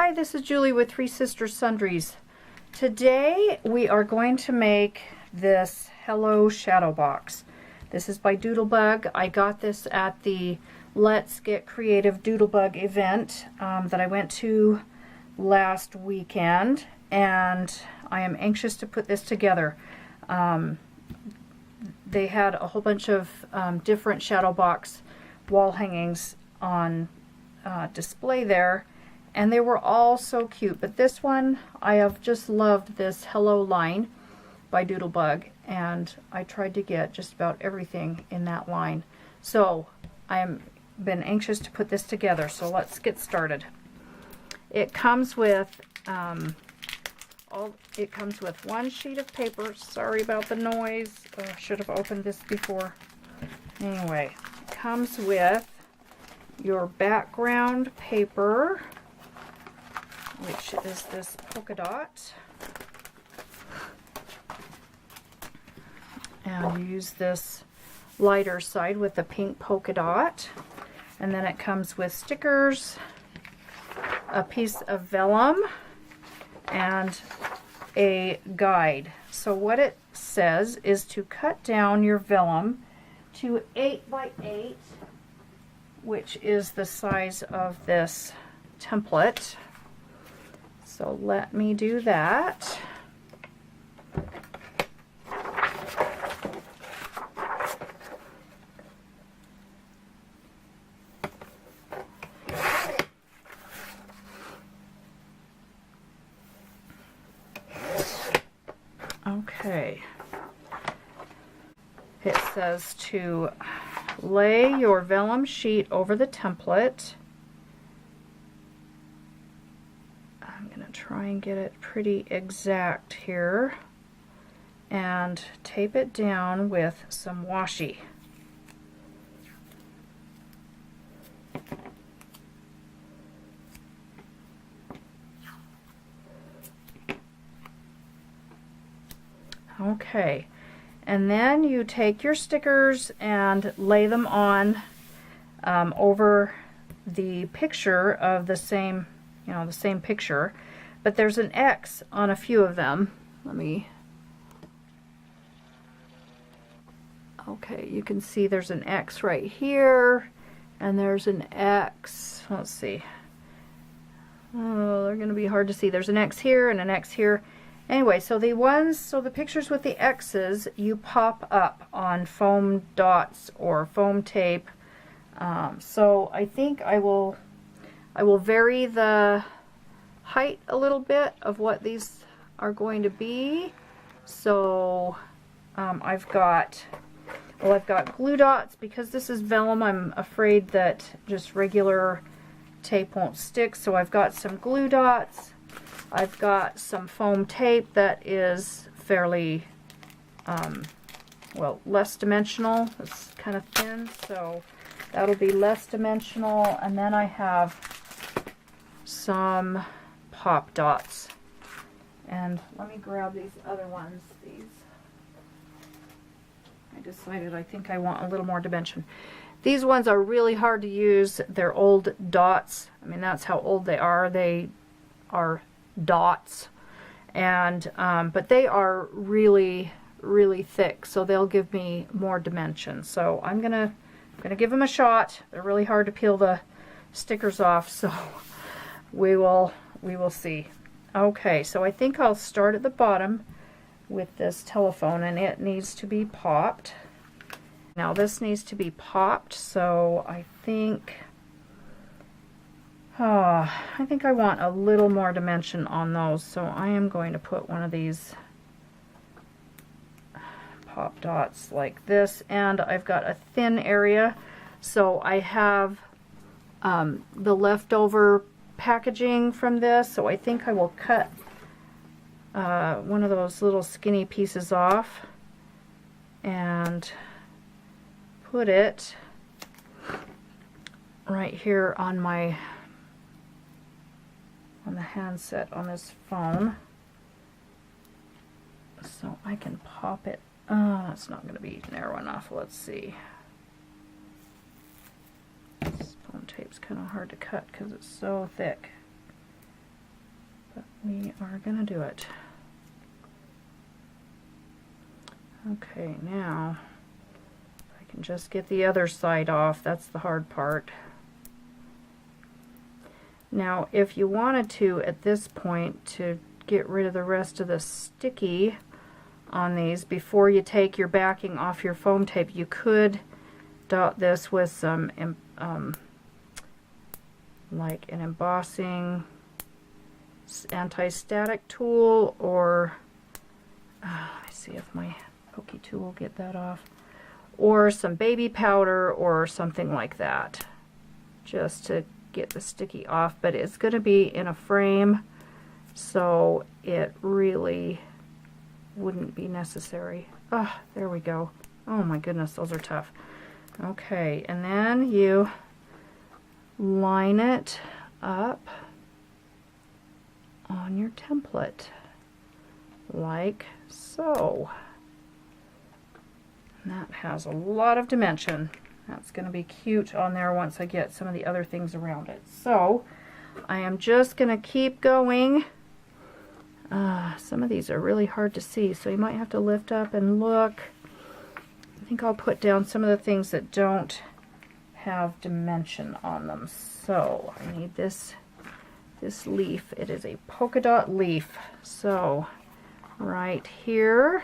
Hi, this is Julie with Three Sisters Sundries. Today we are going to make this Hello Shadow Box. This is by Doodlebug. I got this at the Let's Get Creative Doodlebug event that I went to last weekend, and I am anxious to put this together. They had a whole bunch of different shadow box wall hangings on display there, and they were all so cute. But this one, I have just loved this Hello line by Doodlebug, and I tried to get just about everything in that line. So I am been anxious to put this together. So let's get started. It comes with one sheet of paper. Sorry about the noise. I should have opened this before. Anyway, it comes with your background paper, which is this polka dot. And you use this lighter side with the pink polka dot. And then it comes with stickers, a piece of vellum, and a guide. So what it says is to cut down your vellum to 8 by 8, which is the size of this template. So let me do that. Okay. It says to lay your vellum sheet over the template. I'm going to try and get it pretty exact here, and tape it down with some washi. Okay, and then you take your stickers and lay them on over the picture of the same, the same picture, but there's an X on a few of them. Okay, you can see there's an X right here, and there's an X, let's see. Oh, they're going to be hard to see. There's an X here and an X here. Anyway, so the pictures with the X's, you pop up on foam dots or foam tape. So I think I will vary the height a little bit of what these are going to be. So I've got glue dots. Because this is vellum, I'm afraid that just regular tape won't stick. So I've got some glue dots. I've got some foam tape that is fairly, less dimensional. It's kind of thin, so that'll be less dimensional. And then I have some pop dots. And let me grab these other ones. I decided I think I want a little more dimension. These ones are really hard to use. They're old dots. I mean, that's how old they are. They are dots, and but they are really thick, so they'll give me more dimension. So I'm gonna give them a shot. They're really hard to peel the stickers off, so we will see. Okay, so I think I'll start at the bottom with this telephone, and it needs to be popped. Now this needs to be popped, so I think I want a little more dimension on those, so I am going to put one of these pop dots like this, and I've got a thin area, so I have the leftover packaging from this, so I think I will cut one of those little skinny pieces off and put it right here on the handset on this phone, so I can pop it. It's not going to be narrow enough. Let's see. This foam tape's kind of hard to cut because it's so thick. we are gonna do it. Okay, now I can just get the other side off. That's the hard part. Now, if you wanted to, at this point, to get rid of the rest of the sticky on these before you take your backing off your foam tape, you could dot this with some like an embossing anti-static tool, or let me see if my pokey tool will get that off, or some baby powder or something like that, just to get the sticky off. But it's going to be in a frame, so it really wouldn't be necessary. Ah, there we go. Oh my goodness, those are tough. Okay, and then you line it up on your template like so. And that has a lot of dimension. That's going to be cute on there once I get some of the other things around it. So I am just going to keep going. Some of these are really hard to see, so you might have to lift up and look. I think I'll put down some of the things that don't have dimension on them. So I need this leaf. It is a polka dot leaf. So right here,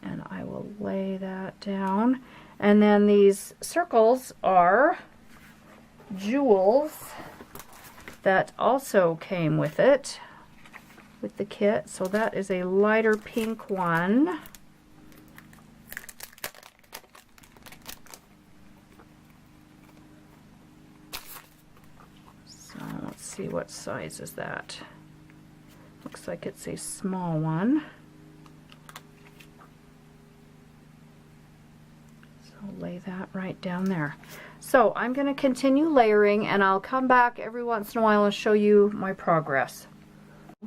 and I will lay that down. And then these circles are jewels that also came with it, with the kit. So that is a lighter pink one. So let's see, what size is that? Looks like it's a small one. Lay that right down there. So I'm going to continue layering, and I'll come back every once in a while and show you my progress.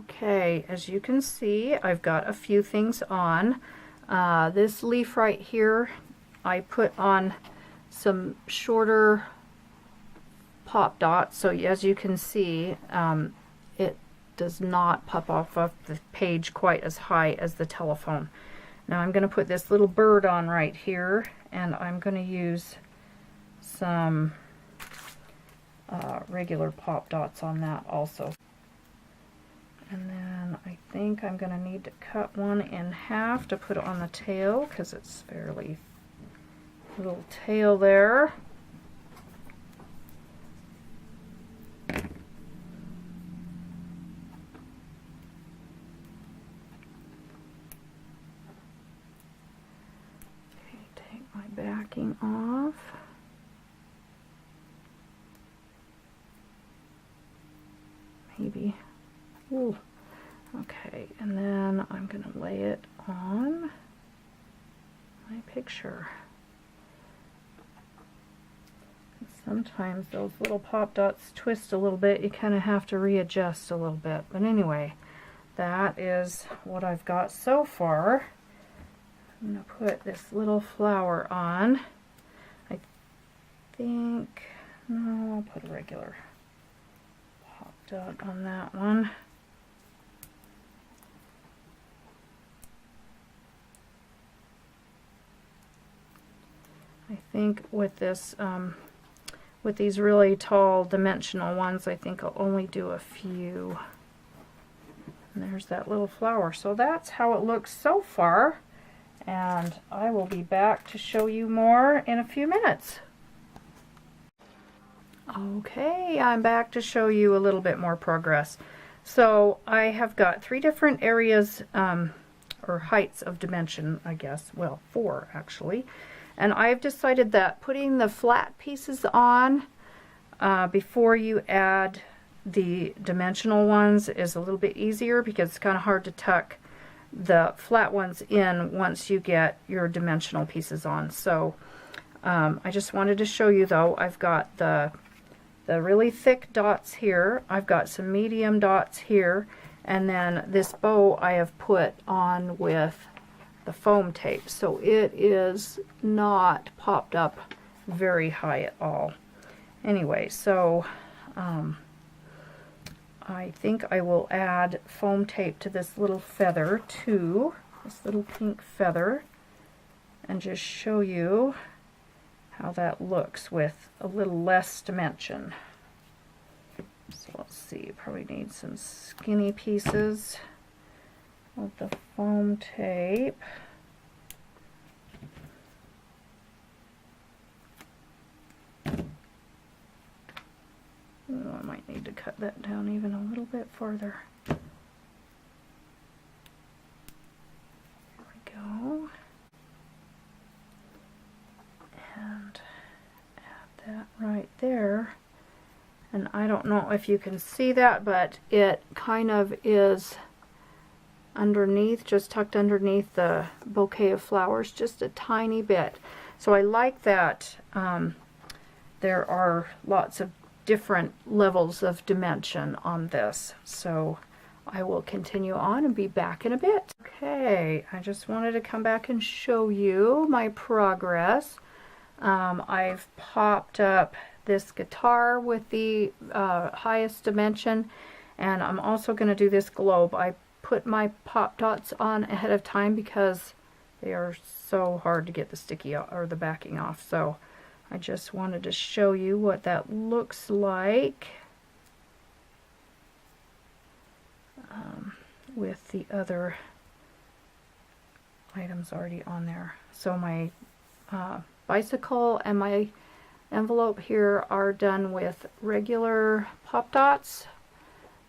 Okay, as you can see, I've got a few things on. This leaf right here, I put on some shorter pop dots, so as you can see, it does not pop off of the page quite as high as the telephone. Now I'm going to put this little bird on right here, and I'm going to use some regular pop dots on that also. And then I think I'm going to need to cut one in half to put it on the tail, because it's fairly little tail there. Backing off. Maybe. Ooh. Okay, and then I'm going to lay it on my picture. Sometimes those little pop dots twist a little bit. You kind of have to readjust a little bit. But anyway, that is what I've got so far. I'm going to put this little flower on. I think, no, I'll put a regular pop dot on that one. I think with this, with these really tall dimensional ones, I think I'll only do a few. And there's that little flower. So that's how it looks so far. And I will be back to show you more in a few minutes. Okay, I'm back to show you a little bit more progress. So I have got 3 different areas, or heights of dimension, I guess. Well, 4 actually. And I've decided that putting the flat pieces on before you add the dimensional ones is a little bit easier, because it's kind of hard to tuck the flat ones in once you get your dimensional pieces on. So I just wanted to show you, though, I've got the really thick dots here, I've got some medium dots here, and then this bow I have put on with the foam tape, so it is not popped up very high at all. Anyway, so I think I will add foam tape to this little feather too, this little pink feather, and just show you how that looks with a little less dimension. So let's see, probably need some skinny pieces of the foam tape. Oh, I might need to cut that down even a little bit further. There we go. And add that right there. And I don't know if you can see that, but it kind of is underneath, just tucked underneath the bouquet of flowers, just a tiny bit. So I like that there are lots of different levels of dimension on this. So I will continue on and be back in a bit. Okay, I just wanted to come back and show you my progress. I've popped up this guitar with the highest dimension, and I'm also going to do this globe. I put my pop dots on ahead of time because they are so hard to get the sticky or the backing off. So I just wanted to show you what that looks like with the other items already on there. So my bicycle and my envelope here are done with regular pop dots.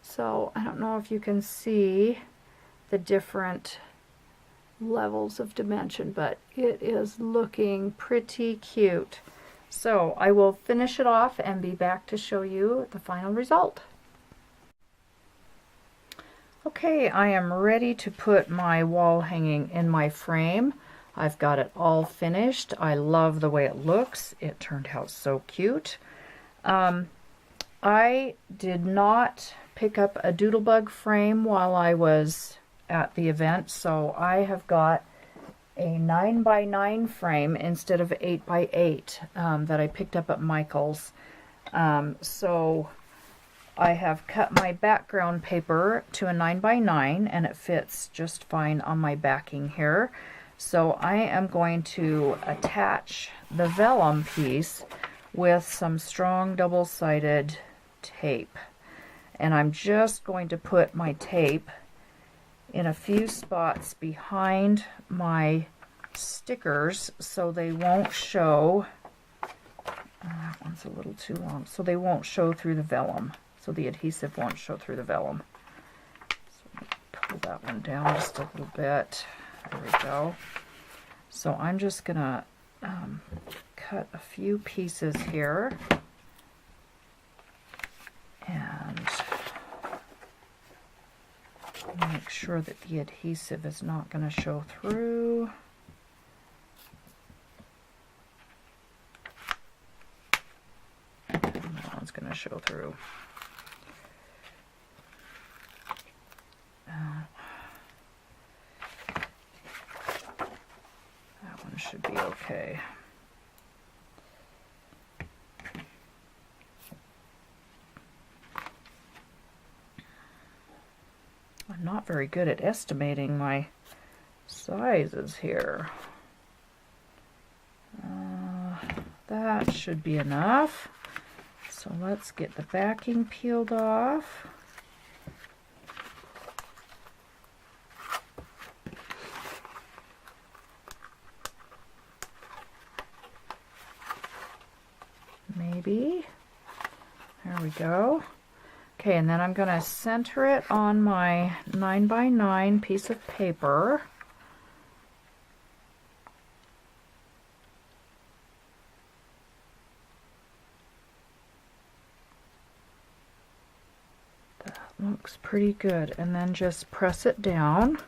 So I don't know if you can see the different levels of dimension, but it is looking pretty cute. So I will finish it off and be back to show you the final result. Okay, I am ready to put my wall hanging in my frame. I've got it all finished. I love the way it looks. It turned out so cute. I did not pick up a Doodlebug frame while I was at the event, so I have got a 9x9 frame instead of 8x8 that I picked up at Michael's. So I have cut my background paper to a 9x9 and it fits just fine on my backing here. So I am going to attach the vellum piece with some strong double-sided tape. And I'm just going to put my tape in a few spots behind my stickers so they won't show. That one's a little too long. So they won't show through the vellum. So the adhesive won't show through the vellum. So pull that one down just a little bit. There we go. So I'm just gonna cut a few pieces here and make sure that the adhesive is not going to show through. That one's going to show through. That one should be okay. I'm not very good at estimating my sizes here. That should be enough. So let's get the backing peeled off. Maybe. There we go. Okay, and then I'm going to center it on my 9x9 piece of paper. That looks pretty good. And then just press it down.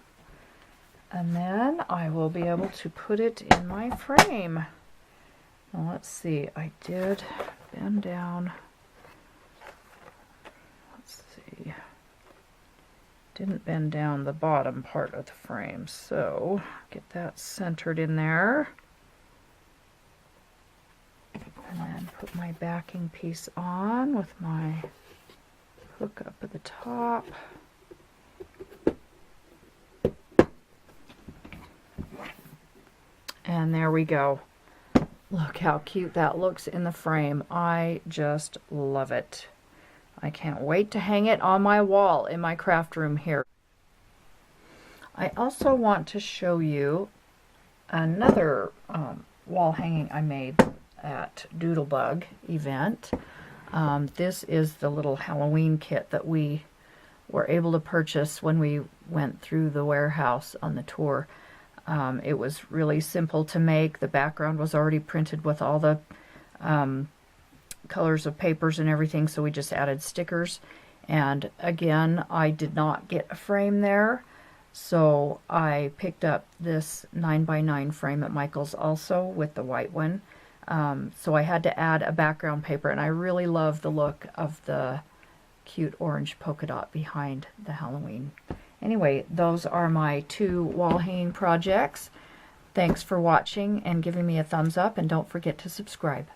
And then I will be able to put it in my frame. Now let's see, I did bend down. Didn't bend down the bottom part of the frame, so get that centered in there. And then put my backing piece on with my hook up at the top. And there we go. Look how cute that looks in the frame. I just love it. I can't wait to hang it on my wall in my craft room here. I also want to show you another wall hanging I made at Doodlebug Event. This is the little Halloween kit that we were able to purchase when we went through the warehouse on the tour. It was really simple to make. The background was already printed with all the colors of papers and everything, so we just added stickers. And again, I did not get a frame there, so I picked up this 9x9 frame at Michael's also with the white one. So I had to add a background paper, and I really love the look of the cute orange polka dot behind the Halloween. Anyway, those are my 2 wall hanging projects. Thanks for watching and giving me a thumbs up, and don't forget to subscribe.